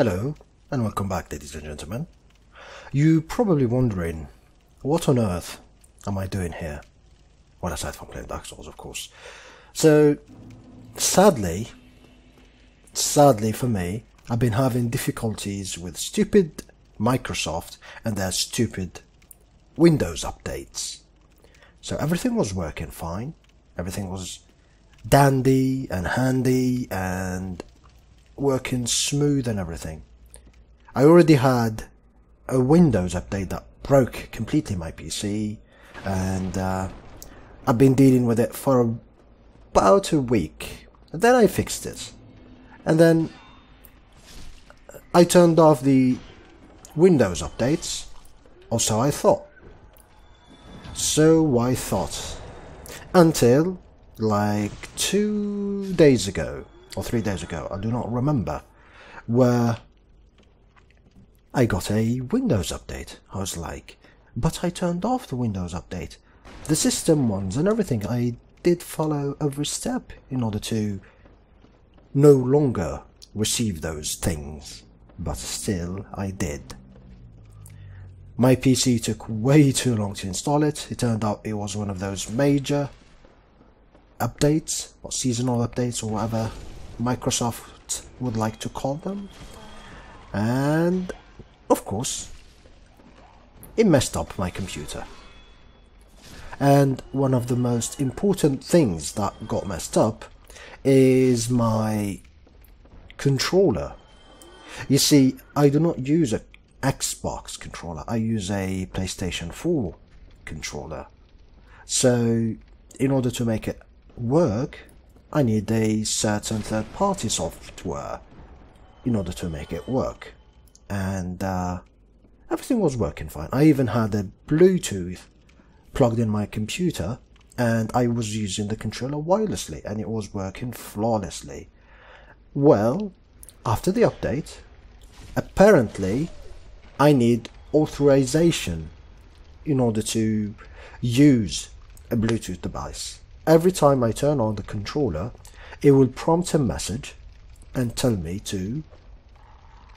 Hello, and welcome back, ladies and gentlemen. You're probably wondering, what on earth am I doing here? Well, aside from playing Dark Souls, of course. So, sadly for me, I've been having difficulties with stupid Microsoft and their stupid Windows updates. So everything was working fine, everything was dandy and handy and working smooth and everything. I already had a Windows update that broke completely my PC, and I've been dealing with it for about a week. And then I fixed it, and then I turned off the Windows updates, or so I thought. Until like 2 days ago, or 3 days ago, I do not remember, where I got a Windows update. I was like, but I turned off the Windows update. The system ones and everything, I did follow every step in order to no longer receive those things, but still I did. My PC took way too long to install it. It turned out it was one of those major updates, or seasonal updates, or whatever Microsoft would like to call them. And of course, it messed up my computer. And one of the most important things that got messed up is my controller. You see, I do not use a Xbox controller, I use a PlayStation 4 controller. So, in order to make it work, I need a certain third-party software in order to make it work. And everything was working fine. I even had a Bluetooth plugged in my computer, and I was using the controller wirelessly, and it was working flawlessly. Well, after the update, apparently I need authorization in order to use a Bluetooth device. Every time I turn on the controller, it will prompt a message and tell me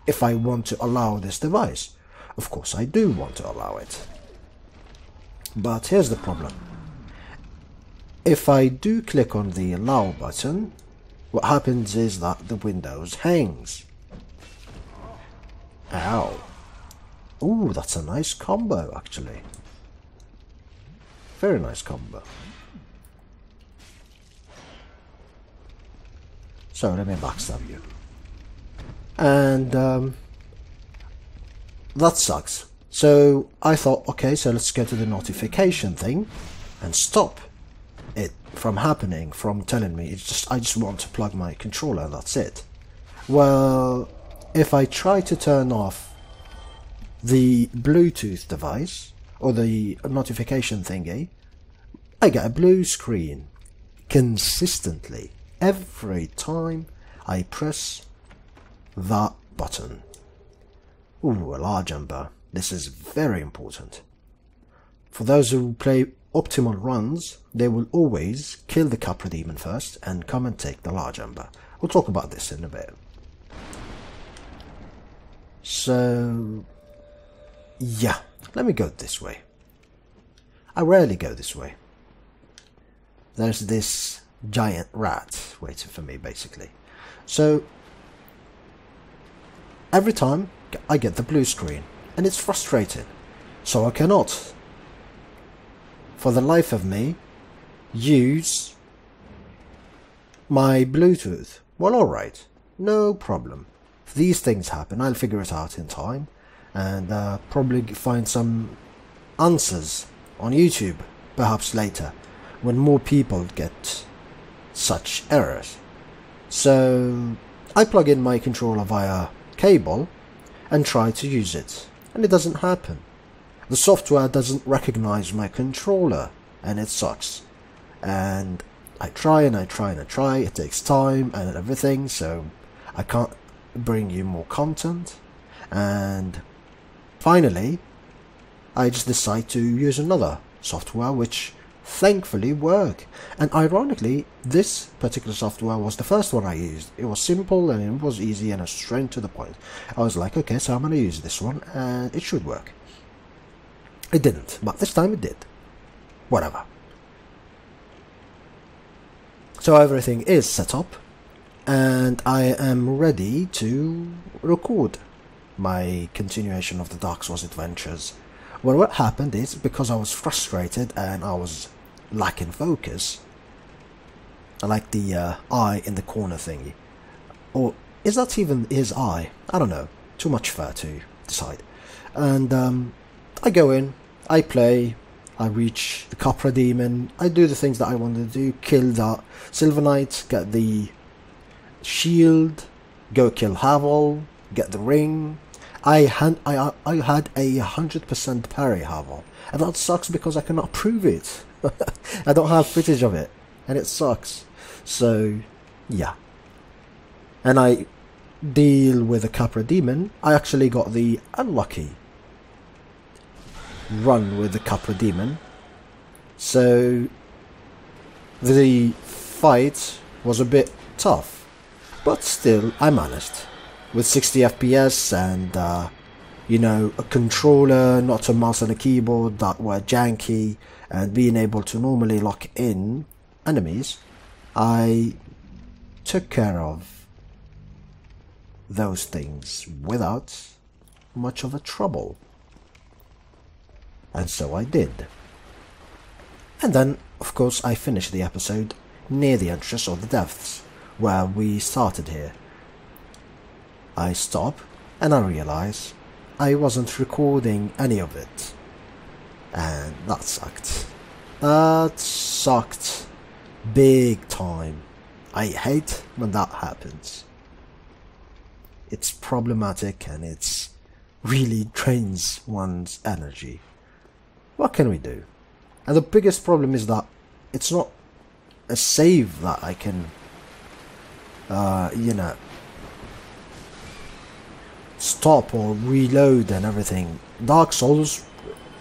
if I want to allow this device. Of course I do want to allow it. But here's the problem. If I do click on the allow button, what happens is that the Windows hangs. Ow. Ooh, that's a nice combo actually. Very nice combo. So let me backstab you. And that sucks. So I thought, okay, so let's go to the notification thing and stop it from happening, from telling me I just want to plug my controller and that's it. Well, if I try to turn off the Bluetooth device or the notification thingy, I get a blue screen consistently every time I press that button. Ooh, a large ember. This is very important. For those who play optimal runs, they will always kill the Capra demon first and come and take the large ember. We'll talk about this in a bit. So, yeah, let me go this way. I rarely go this way. There's this giant rat waiting for me, basically. So, every time I get the blue screen, and it's frustrating. So I cannot, for the life of me, use my Bluetooth. Well, alright, no problem. If these things happen, I'll figure it out in time, and probably find some answers on YouTube, perhaps later, when more people get such errors. So I plug in my controller via cable and try to use it, and it doesn't happen. The software doesn't recognize my controller, and it sucks. And I try and I try and I try, it takes time and everything, so I can't bring you more content. And finally I just decide to use another software which thankfully work. And ironically, this particular software was the first one I used. It was simple and it was easy and straight to the point. I was like, okay, so I'm going to use this one and it should work. It didn't, but this time it did. Whatever. So everything is set up and I am ready to record my continuation of the Dark Souls adventures. Well, what happened is, because I was frustrated and I was lacking focus, I like the eye in the corner thingy. Or is that even his eye? I don't know. Too much fur to decide. And I go in, I play, I reach the Capra demon, I do the things that I wanted to do, kill that Silver Knight, get the shield, go kill Havel, get the ring. I had a 100% parry Havel, and that sucks because I cannot prove it. I don't have footage of it, and it sucks. So, yeah. And I deal with the Capra demon. I actually got the unlucky run with the Capra demon. So, the fight was a bit tough, but still I managed. With 60 FPS and, you know, a controller, not a mouse and a keyboard that were janky, and being able to normally lock in enemies, I took care of those things without much of a trouble. And so I did. And then, of course, I finished the episode near the entrance of the depths, where we started here. I stop and I realize I wasn't recording any of it. And that sucked. That sucked big time. I hate when that happens. It's problematic and it's really drains one's energy. What can we do? And the biggest problem is that it's not a save that I can, you know, stop or reload and everything. Dark Souls,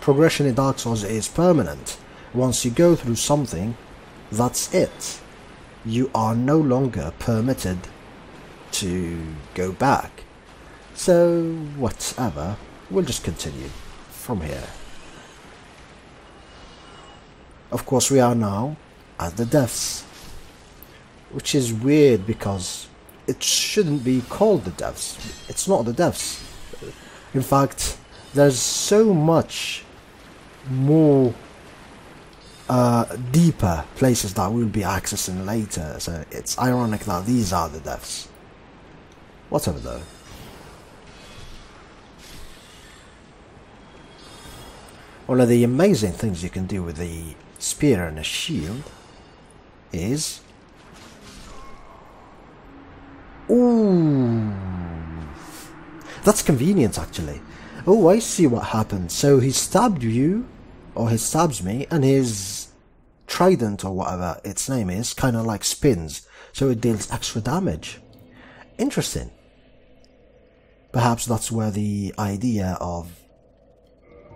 progression in Dark Souls is permanent. Once you go through something, that's it. You are no longer permitted to go back. So, whatever, we'll just continue from here. Of course, we are now at the depths, which is weird because it shouldn't be called the depths. It's not the depths. In fact, there's so much more deeper places that we'll be accessing later, so it's ironic that these are the depths. Whatever though. One of the amazing things you can do with the spear and a shield is... Ooh, that's convenient actually. Oh, I see what happened. So he stabbed you, or he stabs me, and his trident or whatever its name is kind of like spins, so it deals extra damage. Interesting. Perhaps that's where the idea of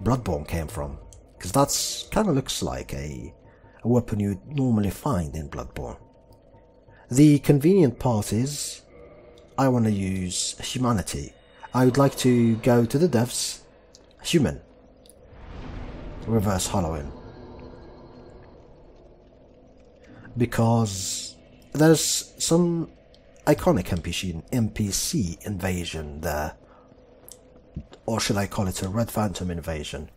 Bloodborne came from, because that's kind of looks like a weapon you normally find in Bloodborne. The convenient part is I want to use humanity. I would like to go to the depths human. Reverse hollowing. Because there's some iconic NPC invasion there. Or should I call it a Red Phantom invasion?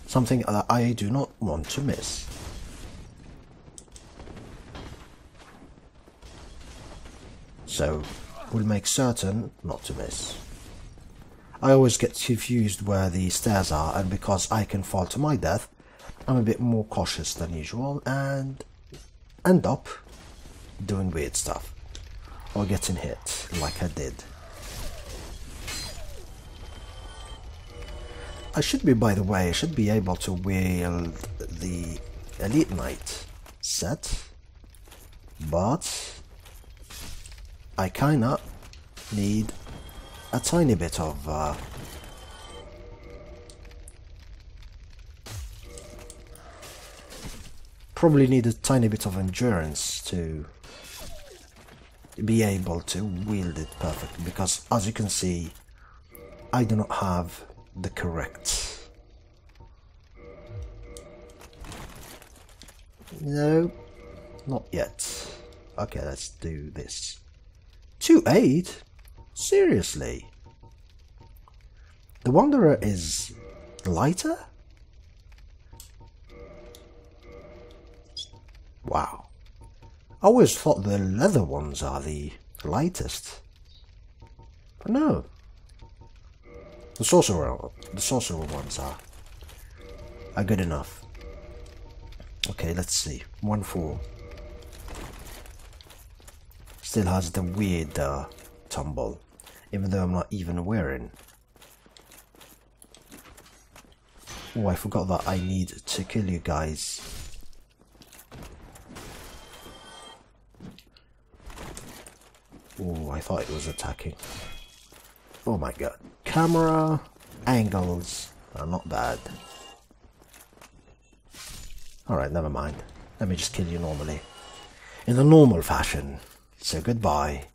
Something that I do not want to miss. So, we'll make certain not to miss. I always get confused where the stairs are, and because I can fall to my death, I'm a bit more cautious than usual and end up doing weird stuff. Or getting hit, like I did. I should be, by the way, I should be able to wield the Elite Knight set, but I kinda need a tiny bit of probably need a tiny bit of endurance to be able to wield it perfectly, because as you can see, I do not have the correct... No, not yet. Okay, let's do this. 2-8? Seriously? The Wanderer is lighter? Wow. I always thought the leather ones are the lightest. But no. The sorcerer ones are good enough. Okay, let's see. 1-4. Still has the weird tumble, even though I'm not even wearing. Oh, I forgot that I need to kill you guys. Oh, I thought it was attacking. Oh my god. Camera angles are not bad. Alright, never mind. Let me just kill you normally. In a normal fashion. So goodbye.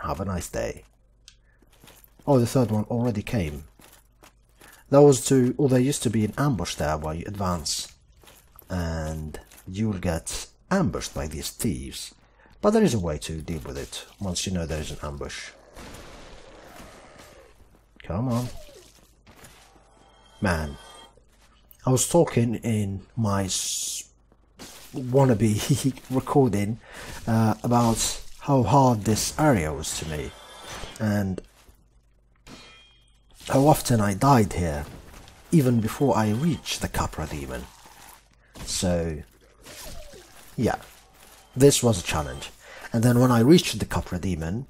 Have a nice day. Oh, the third one already came. That was to... Oh, there used to be an ambush there where you advance. And you'll get ambushed by these thieves. But there is a way to deal with it once you know there is an ambush. Come on. Man. I was talking in my wannabe recording about how hard this area was to me. And how often I died here, even before I reached the Capra demon. So, yeah. This was a challenge. And then when I reached the Capra demon,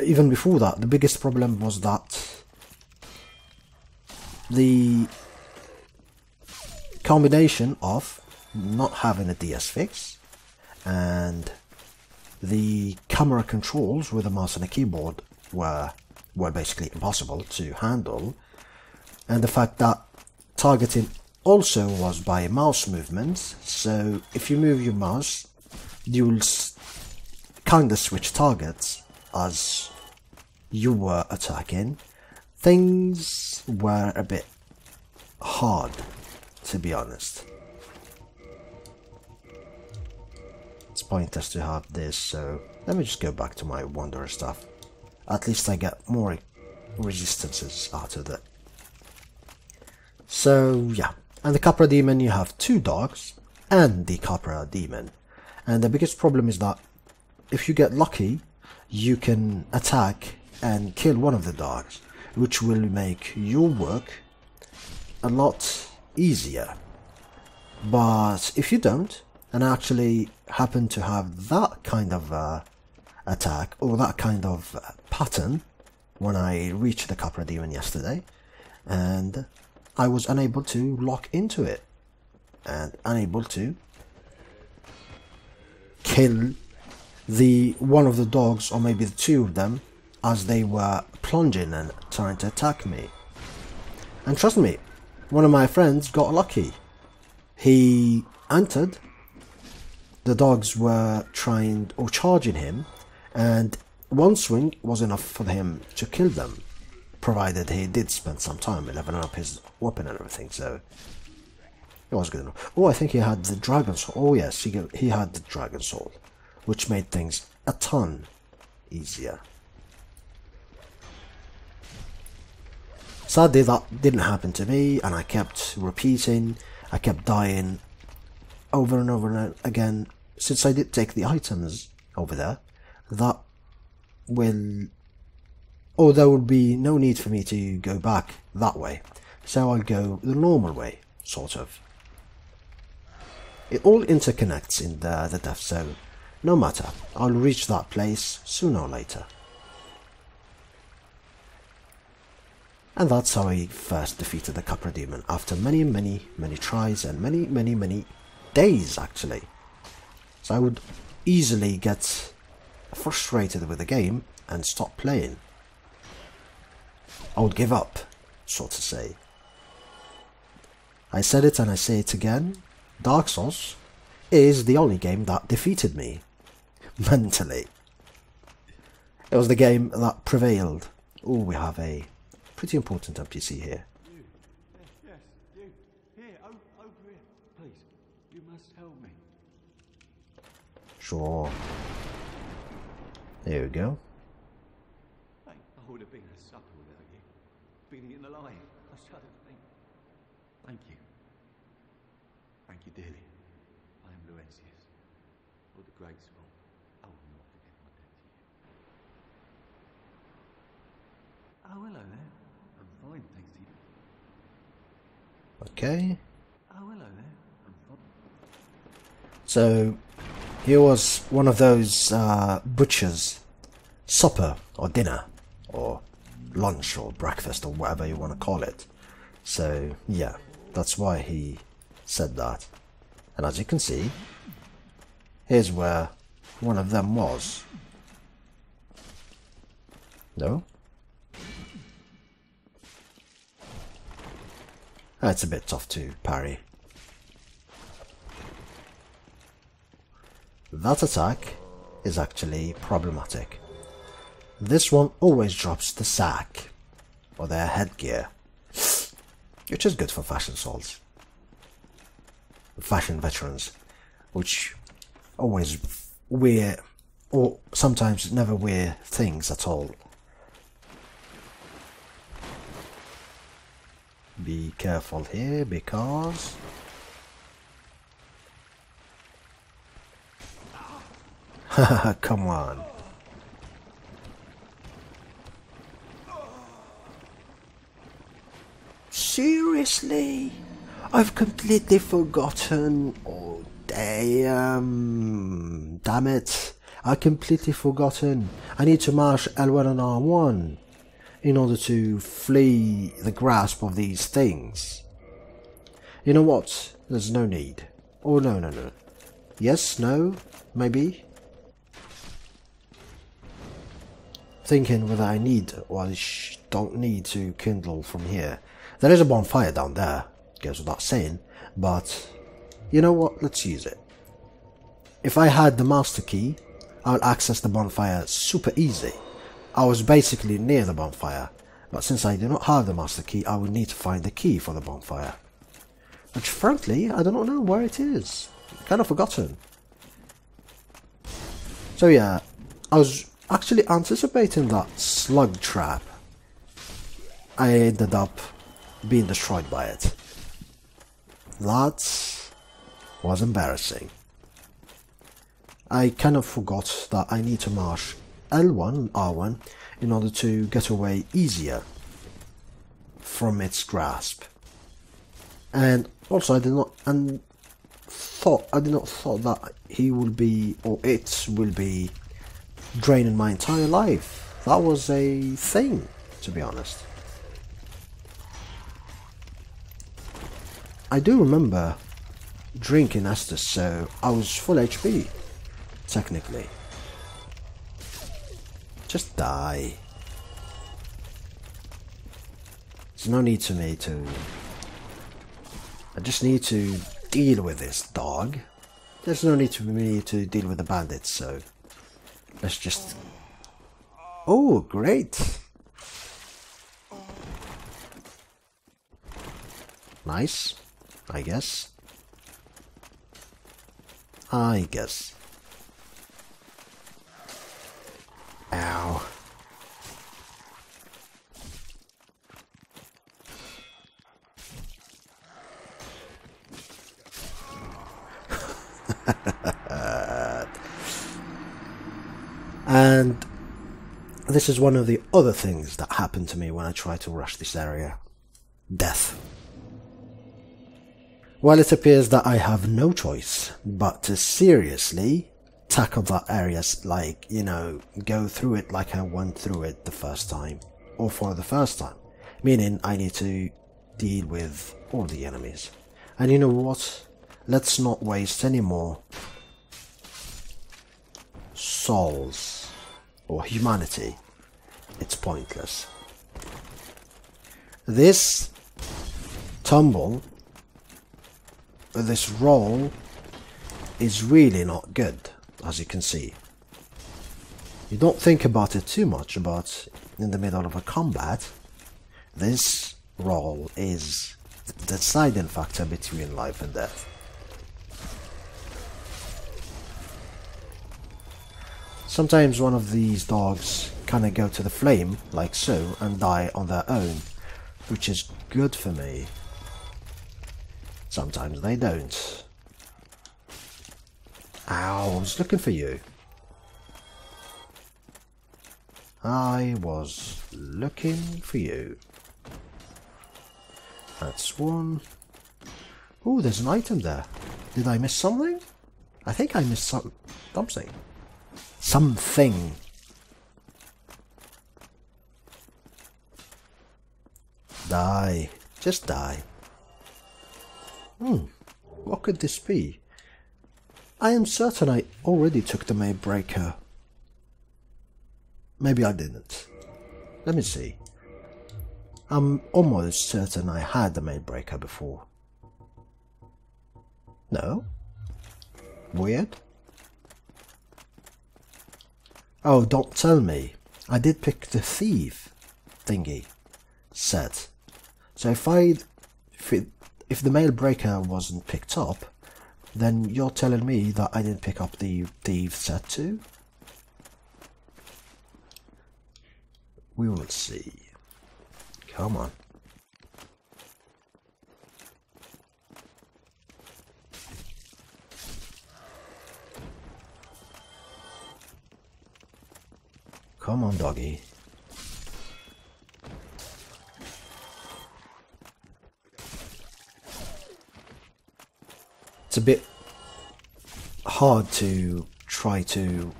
even before that, the biggest problem was that the combination of not having a DS fix and the camera controls with a mouse and a keyboard were basically impossible to handle, and the fact that targeting also was by mouse movements, so if you move your mouse you'll kinda switch targets as you were attacking. Things were a bit hard, to be honest. It's pointless to have this, so let me just go back to my Wanderer stuff. At least I get more resistances out of it. So yeah, and the Capra demon, you have 2 dogs and the Capra demon. And the biggest problem is that if you get lucky, you can attack and kill one of the dogs, which will make your work a lot easier. But if you don't, and actually happen to have that kind of attack, or that kind of pattern, when I reached the Capra demon yesterday, and I was unable to lock into it, and unable to kill the one of the dogs, or maybe the 2 of them, as they were plunging and trying to attack me. And trust me, one of my friends got lucky. He entered, the dogs were trying or charging him, and one swing was enough for him to kill them, provided he did spend some time leveling up his weapon and everything, so it was good enough. Oh, I think he had the Dragon Sword. Oh yes, he had the Dragon Sword, which made things a ton easier. Sadly, that didn't happen to me, and I kept repeating, I kept dying over and over and again. Since I did take the items over there, that will... or there would be no need for me to go back that way, so I'll go the normal way, sort of. It all interconnects in the death zone. No matter, I'll reach that place sooner or later. And that's how I first defeated the Capra demon, after many tries and many days actually. So I would easily get frustrated with the game and stop playing. I would give up, so to say. I said it and I say it again, Dark Souls is the only game that defeated me mentally. It was the game that prevailed. Oh, we have a pretty important NPC here. You. Yes, you. Here, over here. Please, you must help me. Sure. There we go. I would have been a supper without you. Been eaten alive. I shudder to think. Thank you. Thank you dearly. I am Laurentius. For the great school. I will not forget my debt to you. Oh, hello there. I'm fine, thanks to you. Okay. Oh, hello there. I'm fine. So, here was one of those butchers' supper or dinner or lunch or breakfast or whatever you want to call it. So, yeah, that's why he said that. And as you can see, here's where one of them was. No? It's a bit tough to parry. That attack is actually problematic. This one always drops the sack, or their headgear, which is good for fashion souls. Fashion veterans, which always wear, or sometimes never wear things at all. Be careful here, because... Haha, come on. Seriously? I've completely forgotten. Oh, damn it. I've completely forgotten. I need to mash L1 and R1 in order to flee the grasp of these things. You know what? There's no need. Oh, no. Yes, no, maybe? Thinking whether I need or I don't need to kindle from here. There is a bonfire down there, goes without saying, but you know what, let's use it. If I had the master key, I would access the bonfire super easy. I was basically near the bonfire, but since I do not have the master key, I would need to find the key for the bonfire. Which frankly, I do not know where it is. Kind of forgotten. So yeah, I was actually anticipating that slug trap. I ended up being destroyed by it. That was embarrassing. I kind of forgot that I need to mash L1 and R1 in order to get away easier from its grasp. And also I did not thought that he will be, or it will be, draining my entire life. That was a thing, to be honest. I do remember drinking Estus, so I was full HP, technically. Just die. There's no need to me to... I just need to deal with this dog. There's no need for me to deal with the bandits, so... Let's just... Oh, great! Nice, I guess. Ow. And this is one of the other things that happened to me when I tried to rush this area. Death. Well, it appears that I have no choice but to seriously tackle that area, like, you know, go through it like I went through it the first time, or for the first time, meaning I need to deal with all the enemies. And you know what? Let's not waste any more souls or humanity. It's pointless. This tumble this roll is really not good, as you can see. You don't think about it too much, but in the middle of a combat, this roll is the deciding factor between life and death. Sometimes one of these dogs kinda go to the flame, like so, and die on their own, which is good for me. Sometimes they don't. Ow, I was looking for you. I was looking for you. That's one. Oh, there's an item there. Did I miss something? I think I missed something. Something. Die. Just die. What could this be? I am certain I already took the main breaker. Maybe I didn't. Let me see. I'm almost certain I had the main breaker before. No? Weird? Oh, don't tell me. I did pick the thief thingy set. So if the mail breaker wasn't picked up, then you're telling me that I didn't pick up the thief set too? We will see. Come on. Come on, doggy. It's a bit hard to try to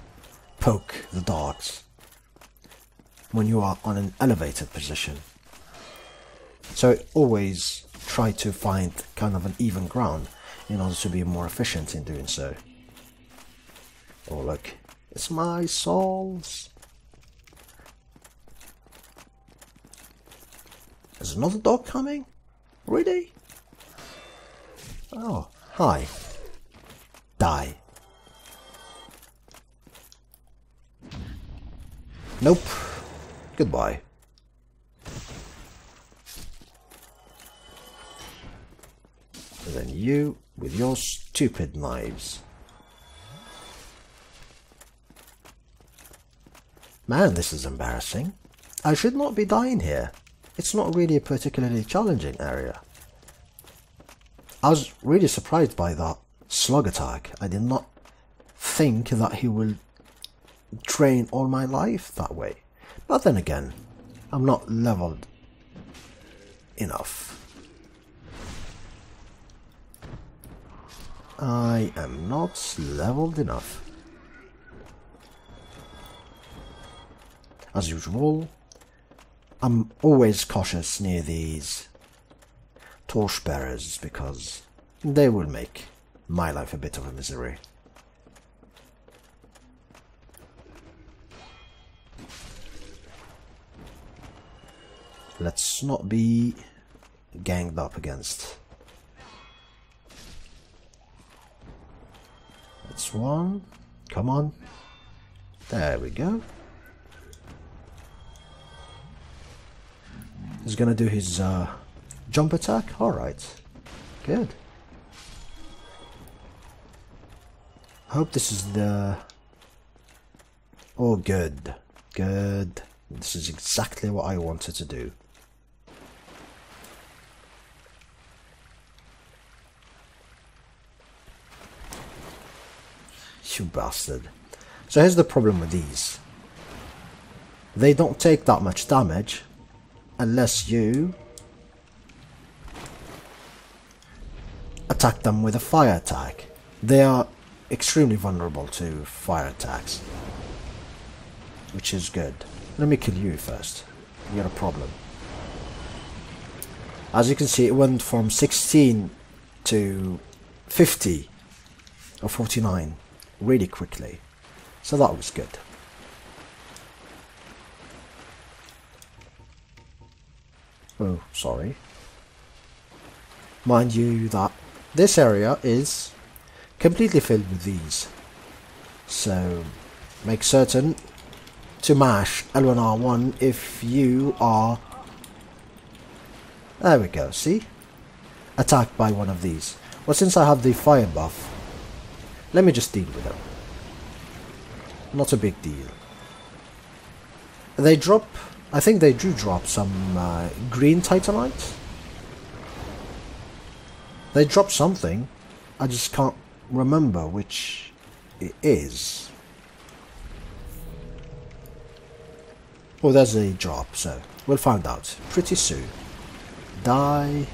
poke the dogs when you are on an elevated position. So always try to find kind of an even ground in order to be more efficient in doing so. Oh look, it's my souls. There's another dog coming? Really? Oh, hi. Die. Nope. Goodbye. And then you with your stupid knives. Man, this is embarrassing. I should not be dying here. It's not really a particularly challenging area. I was really surprised by that slug attack. I did not think that he will train all my life that way. But then again, I'm not leveled enough. I am not leveled enough. As usual, I'm always cautious near these torchbearers because they will make my life a bit of a misery. Let's not be ganged up against. That's one. Come on. There we go. He's gonna do his jump attack. Alright. Good. I hope this is the... Oh, good. Good. This is exactly what I wanted to do. You bastard. So here's the problem with these. They don't take that much damage unless you attack them with a fire attack. They are extremely vulnerable to fire attacks, which is good. Let me kill you first. You got a problem. As you can see, it went from 16 to 50 or 49 really quickly, so that was good. Oh, sorry. Mind you that this area is completely filled with these. So make certain to mash L1R1 if you are... There we go, see? Attacked by one of these. Well, since I have the fire buff, let me just deal with them. Not a big deal. They drop... I think they do drop some green titanite. They drop something. I just can't remember which it is. Oh, there's a drop, so we'll find out pretty soon. Die.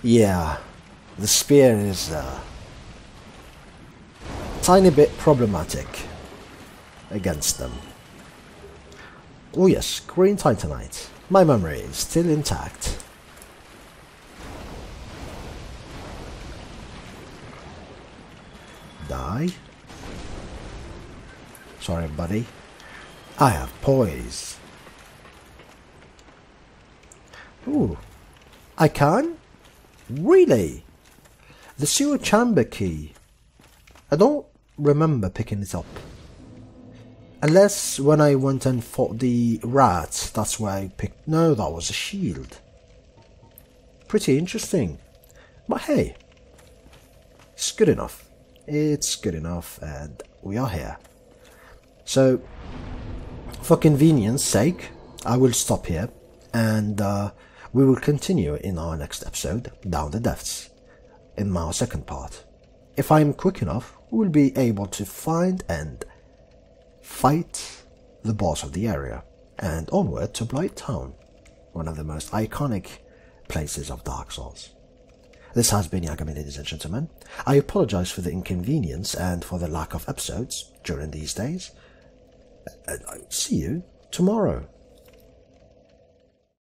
Yeah, the spear is tiny bit problematic against them. Oh yes, green titanite. My memory is still intact. Die. Sorry, buddy. I have poise. Ooh. I can? Really? The sewer chamber key. I don't remember picking it up. Unless when I went and fought the rats, that's where I picked... No, that was a shield. Pretty interesting. But hey, it's good enough. It's good enough, and we are here. So, for convenience sake, I will stop here, and we will continue in our next episode, Down the Depths, in our second part. If I'm quick enough, we will be able to find and fight the boss of the area, and onward to Blight Town, one of the most iconic places of Dark Souls. This has been Yagami, ladies and gentlemen. I apologize for the inconvenience and for the lack of episodes during these days. And I'll see you tomorrow.